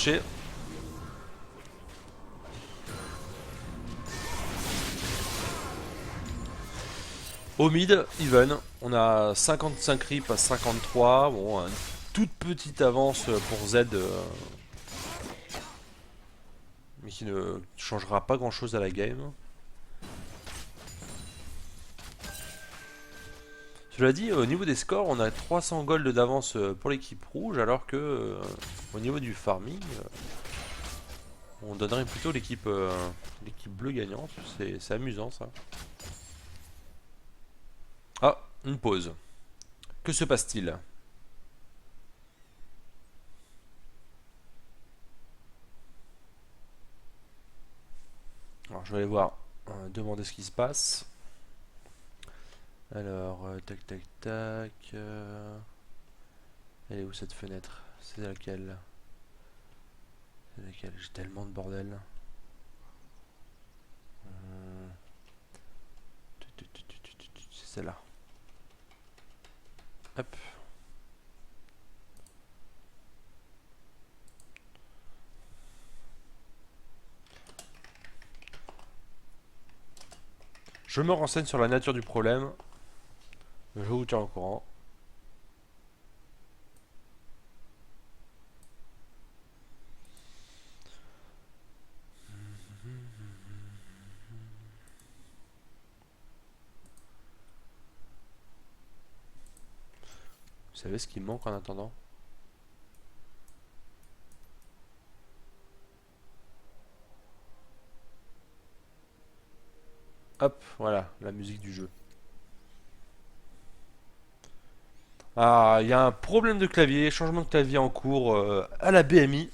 toucher. Au mid, even, on a 55 rips à 53, bon, une toute petite avance pour Z, mais qui ne changera pas grand chose à la game. Cela dit, au niveau des scores, on a 300 gold d'avance pour l'équipe rouge, alors que au niveau du farming, on donnerait plutôt l'équipe bleue gagnante. C'est amusant ça. Ah, une pause. Que se passe-t-il? Alors je vais aller voir, demander ce qui se passe. Alors, tac tac tac. Elle est où cette fenêtre? C'est laquelle? C'est laquelle? J'ai tellement de bordel. C'est celle-là. Hop. Je me renseigne sur la nature du problème. Je vous tiens au courant. Vous savez ce qui me manque en attendant? Hop, voilà, la musique du jeu. Ah, il y a un problème de clavier, changement de clavier en cours à la BMI.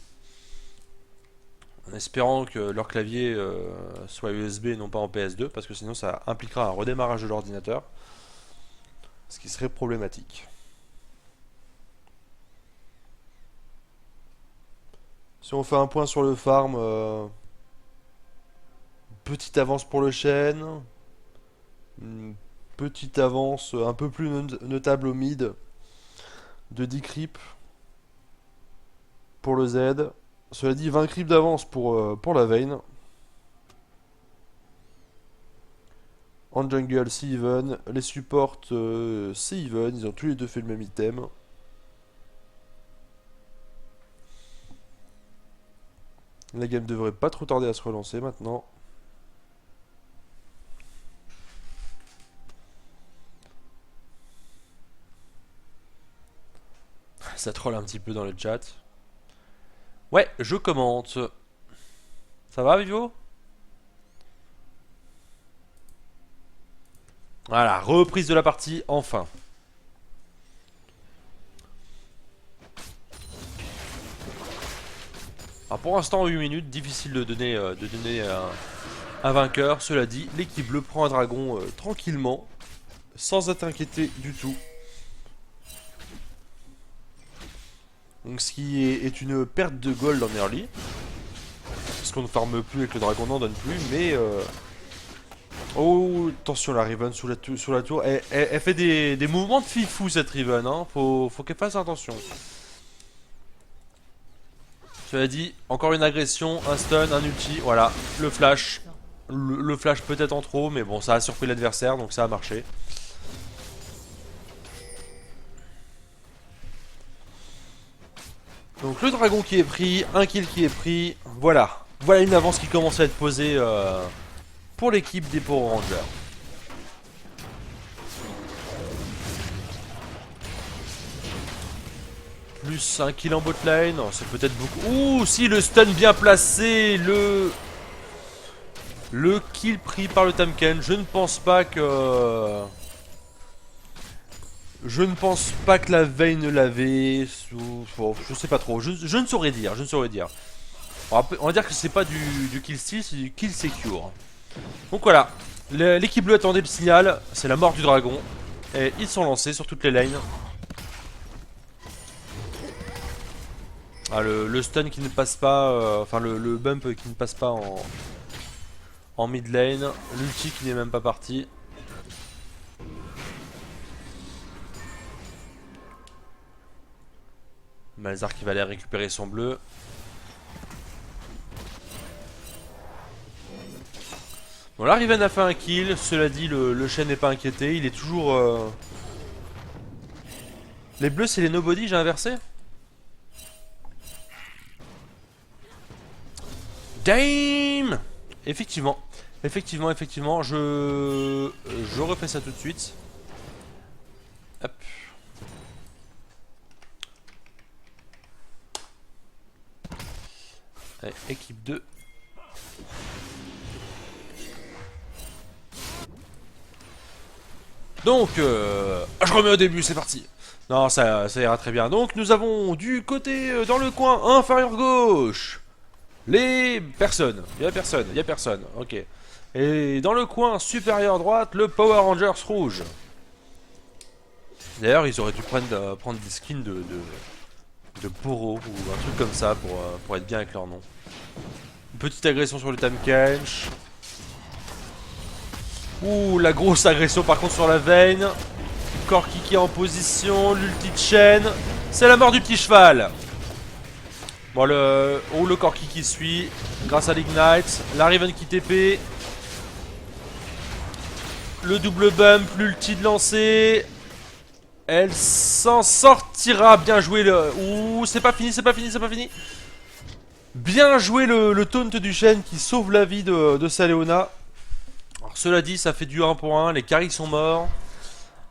En espérant que leur clavier soit USB et non pas en PS2, parce que sinon ça impliquera un redémarrage de l'ordinateur. Ce qui serait problématique. Si on fait un point sur le farm, petite avance pour le chêne, une petite avance un peu plus notable au mid de 10 creeps pour le Z. Cela dit, 20 creeps d'avance pour la Vayne. En jungle, c'est even. Les supports, c'est even. Ils ont tous les deux fait le même item. La game devrait pas trop tarder à se relancer maintenant. Ça troll un petit peu dans le chat. Ouais, je commente. Ça va, Vivo? Voilà, reprise de la partie, enfin. Alors pour l'instant, 8 minutes, difficile de donner un vainqueur. Cela dit, l'équipe bleue prend un dragon tranquillement, sans être inquiété du tout. Donc ce qui est une perte de gold en early. Parce qu'on ne farme plus et que le dragon n'en donne plus, mais... Oh, attention la Riven sous la tour. Elle fait des mouvements de fifou cette Riven, hein. Faut qu'elle fasse attention. Cela dit, encore une agression, un stun, un ulti, voilà, le flash. Le flash peut-être en trop, mais bon, ça a surpris l'adversaire, donc ça a marché. Donc le dragon qui est pris, un kill qui est pris, voilà. Voilà une avance qui commence à être posée pour l'équipe des Power Rangers. Plus un kill en bot lane, c'est peut-être beaucoup. Ouh, si le stun bien placé, le kill pris par le Tamken, je ne pense pas que... Je ne pense pas que la veille ne l'avait. Je sais pas trop. Je ne saurais dire. Je ne saurais dire. On va dire que c'est pas du kill steal, c'est du kill secure. Donc voilà. L'équipe bleue attendait le signal. C'est la mort du dragon. Et ils sont lancés sur toutes les lanes. Ah, le stun qui ne passe pas. Enfin, le bump qui ne passe pas en mid lane. L'ulti qui n'est même pas parti. Malzar qui va aller récupérer son bleu. Bon, là, Riven a fait un kill. Cela dit, le Shen n'est pas inquiété. Il est toujours... Les bleus, c'est les nobody, j'ai inversé. Damn. Effectivement. Effectivement. Je refais ça tout de suite. Hop. Allez, équipe 2. Donc, je remets au début, c'est parti. Non, ça ira très bien. Donc, nous avons du côté, dans le coin inférieur gauche, les personnes. Il y a personne. Ok. Et dans le coin supérieur droite, le Power Rangers rouge. D'ailleurs, ils auraient dû prendre des skins de Poro ou un truc comme ça pour être bien avec leur nom. Une petite agression sur le Tahm-Kench. Ouh, la grosse agression par contre sur la Vayne. Corki qui est en position, l'ulti de Shen. C'est la mort du petit cheval. Bon, le Corki qui suit grâce à l'Ignite. La Riven qui TP. Le double bump, l'ulti de lancer. Elle s'en sortira. Bien joué le... Ouh, c'est pas fini. Bien joué le taunt du Shen qui sauve la vie de sa Leona. Alors, cela dit, ça fait du 1 pour 1. Les carries sont morts.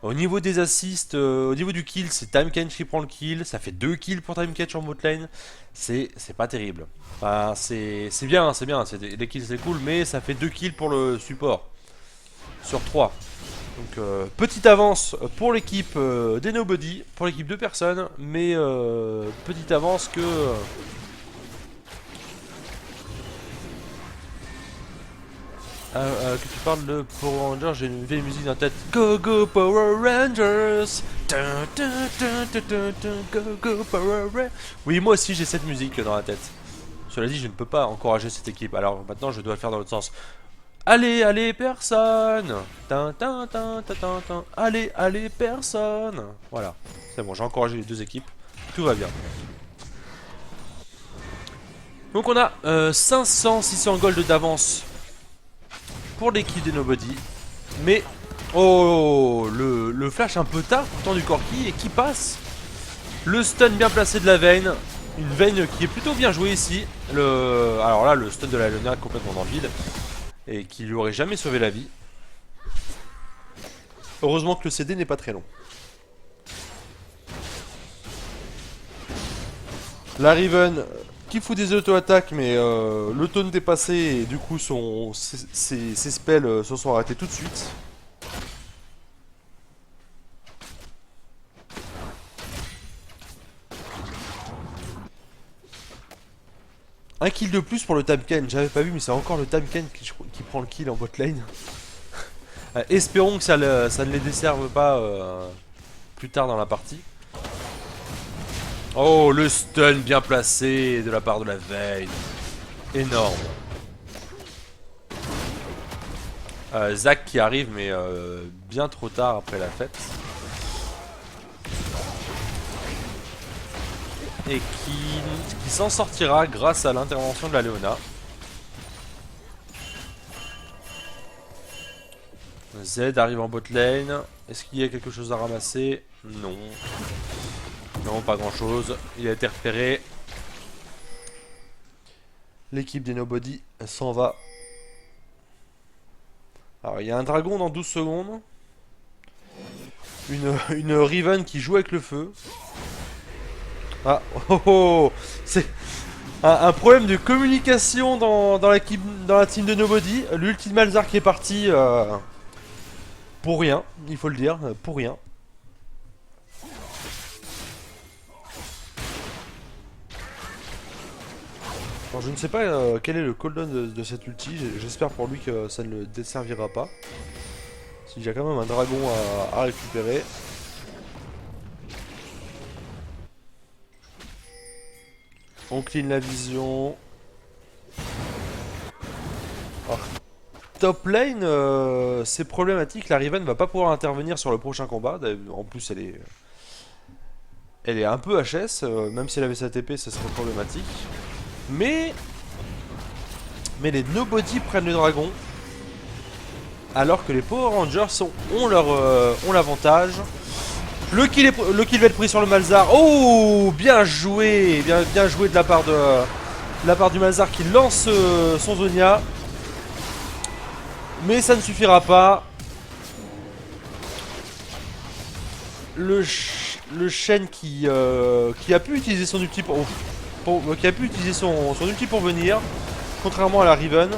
Au niveau des assists, au niveau du kill, c'est Tahm-Kench qui prend le kill. Ça fait 2 kills pour Tahm-Kench en bot lane. C'est pas terrible. Enfin, c'est bien. Les kills c'est cool, mais ça fait 2 kills pour le support. Sur 3. Donc, petite avance pour l'équipe des Nobody. Pour l'équipe de personnes. Mais petite avance que... que tu parles de Power Rangers, j'ai une vieille musique dans la tête. Go go Power Rangers. Go go Power Rangers. Oui, moi aussi j'ai cette musique dans la tête. Cela dit, je ne peux pas encourager cette équipe. Alors maintenant, je dois le faire dans l'autre sens. Allez, personne. Allez, personne. Voilà, c'est bon, j'ai encouragé les deux équipes. Tout va bien. Donc on a 500-600 gold d'avance pour l'équipe des Nobody. Mais oh, le flash un peu tard pourtant du Corki et qui passe. Le stun bien placé de la Vayne. Une Vayne qui est plutôt bien jouée ici. Alors là, le stun de la Leona complètement dans le vide. Et qui lui aurait jamais sauvé la vie. Heureusement que le CD n'est pas très long. La Riven qui fout des auto-attaques, mais le taunt est passé et du coup ses spells se sont arrêtés tout de suite. Un kill de plus pour le Tahm-Kench, j'avais pas vu, mais c'est encore le Tahm-Kench qui prend le kill en bot lane. Espérons que ça ne les desserve pas plus tard dans la partie. Oh, le stun bien placé de la part de la Vayne. Énorme. Zac qui arrive, mais bien trop tard après la fête. Et qui s'en sortira grâce à l'intervention de la Leona. Z arrive en bot lane. Est-ce qu'il y a quelque chose à ramasser? Non. Non, pas grand chose. Il a été repéré. L'équipe des Nobody s'en va. Alors, il y a un dragon dans 12 secondes. Une Riven qui joue avec le feu. Ah, c'est un problème de communication dans la team de Nobody. L'ultime Malzar qui est parti pour rien, il faut le dire, pour rien. Alors, je ne sais pas quel est le cooldown de cet ulti, j'espère pour lui que ça ne le desservira pas. Il y a quand même un dragon à récupérer. On clean la vision. Oh. Top lane, c'est problématique. La Riven va pas pouvoir intervenir sur le prochain combat. En plus, elle est un peu HS. Même si elle avait sa TP, ça serait problématique. Mais les Nobody prennent le dragon. alors que les Power Rangers ont l'avantage. Le kill va être pris sur le Malzar. Oh, bien joué, bien joué de la part du Malzar qui lance son Zonia. Mais ça ne suffira pas. Le Shen qui a pu utiliser son ulti qui a pu utiliser son ulti pour venir, contrairement à la Riven.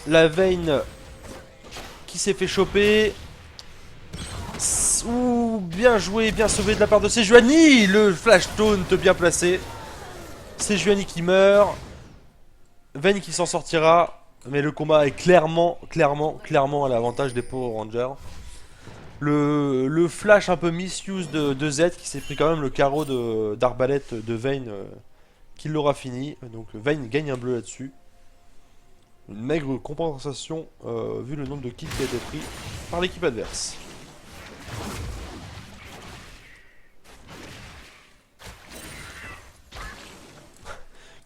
La Vayne qui s'est fait choper. Ouh, bien joué, bien sauvé de la part de Sejuani. Le flash taunt bien placé. Sejuani qui meurt. Vayne qui s'en sortira. Mais le combat est clairement à l'avantage des Power Rangers. Le flash un peu misuse de Z qui s'est pris quand même le carreau d'arbalète de Vayne qui l'aura fini. Donc Vayne gagne un bleu là-dessus. Une maigre compensation vu le nombre de kills qui a été pris par l'équipe adverse.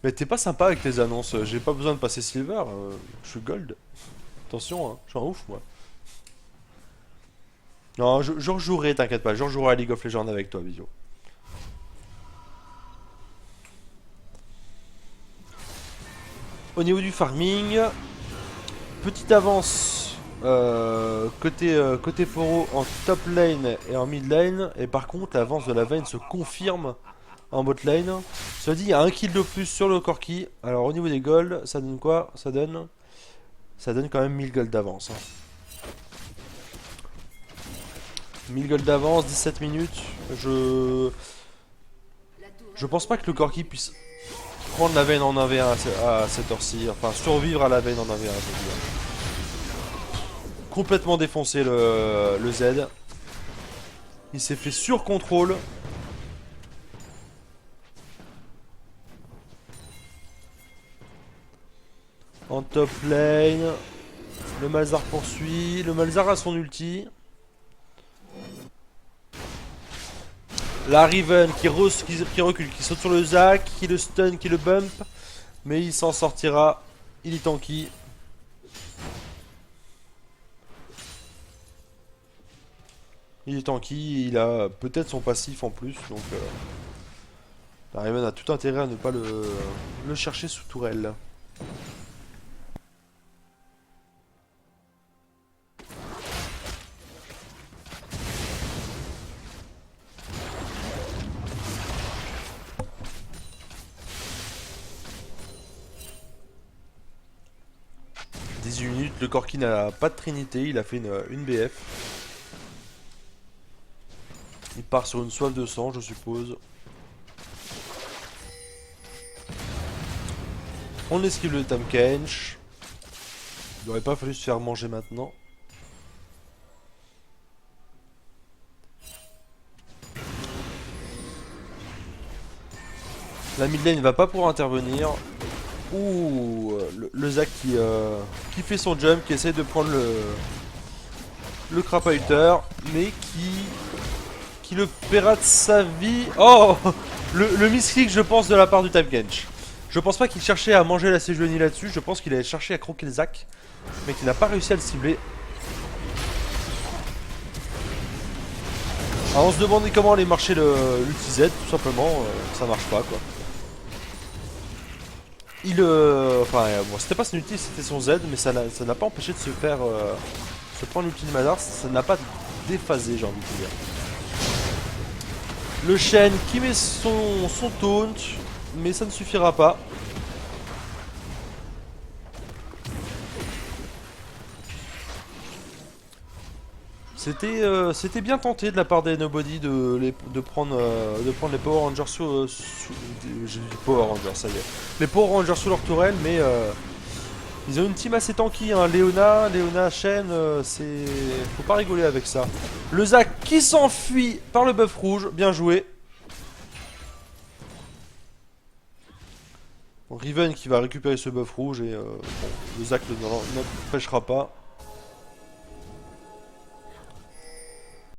Mais t'es pas sympa avec les annonces, j'ai pas besoin de passer silver, je suis gold. Attention, hein, je suis un ouf moi. Non, je rejouerai, t'inquiète pas, je rejouerai à League of Legends avec toi, Visio. Au niveau du farming, petite avance côté Poro en top lane et en mid lane. Et par contre, l'avance de la Vayne se confirme en bot lane. Cela dit, il y a un kill de plus sur le Corki. Alors au niveau des golds, ça donne quoi? Ça donne quand même 1000 gold d'avance. Hein. 1000 gold d'avance, 17 minutes. Je pense pas que le Corki puisse prendre la Vayne en 1v1 à cette heure-ci. Enfin, survivre à la Vayne en 1v1, je veux dire. Complètement défoncé le Z. Il s'est fait sur-contrôle. En top lane. Le Malzar poursuit. Le Malzar a son ulti. La Riven qui recule, qui saute sur le Zac, qui le stun, qui le bump. Mais il s'en sortira. Il est tanky. Il est tanky, il a peut-être son passif en plus, donc la Riven a tout intérêt à ne pas le chercher sous tourelle. Le Corki n'a pas de trinité, il a fait une BF. Il part sur une soif de sang, je suppose. On esquive le Tahm Kench. Il n'aurait pas fallu se faire manger maintenant. La mid lane ne va pas pouvoir intervenir. Ouh, le Zac qui fait son jump, qui essaie de prendre le Crapauter, mais qui le paiera de sa vie. Oh, le misclick, je pense, de la part du Tahm Kench. Je pense pas qu'il cherchait à manger la Sejuani là-dessus, je pense qu'il allait chercher à croquer le Zac, mais qu'il n'a pas réussi à le cibler. Alors on se demandait comment allait marcher l'ulti Z, tout simplement, ça marche pas quoi. Enfin, bon, c'était pas son ulti, c'était son Z, mais ça n'a pas empêché de se faire se prendre l'ulti de Malzar, ça n'a pas déphasé, j'ai envie de dire. Le Shen qui met son taunt, mais ça ne suffira pas. C'était bien tenté de la part des Nobody de prendre les Power Rangers j'ai dit Power Rangers, ça y est. Les Power Rangers sous leur tourelle, mais ils ont une team assez tanky, hein. Léona, Shen, c'est... Faut pas rigoler avec ça. Le Zac qui s'enfuit par le buff rouge, bien joué. Bon, Riven qui va récupérer ce buff rouge et bon, le Zac ne l'empêchera pas.